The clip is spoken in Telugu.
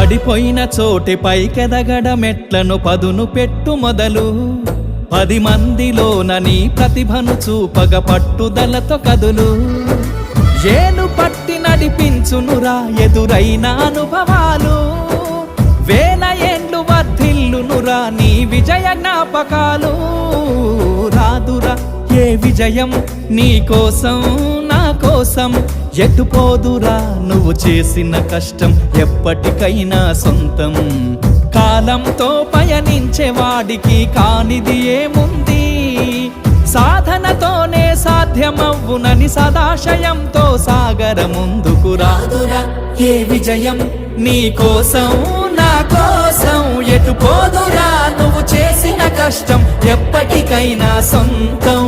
పడిపోయిన చోటి పైకెదగడ మెట్లను పదును పెట్టు మొదలు 10 మందిలోన నీ ప్రతిభను చూపగ పట్టుదలతో కదులు ఏలు పట్టి నడిపించునురా ఎదురైన అనుభవాలు వేల ఏండ్లు వర్ధిల్లునురా నీ విజయ జ్ఞాపకాలు రాదురా ఏ విజయం నీ కోసం నా కోసం ఎటుపోదురా నువ్వు చేసిన కష్టం ఎప్పటికైనా సొంతం కాలంతో పయనించే వాడికి కానిది ఏముంది సాధనతోనే సాధ్యమవ్వునని సదాశయంతో సాగర ముందుకు రాదురా ఏ విజయం నీ కోసం నా కోసం ఎటుపోదురా నువ్వు చేసిన కష్టం ఎప్పటికైనా సొంతం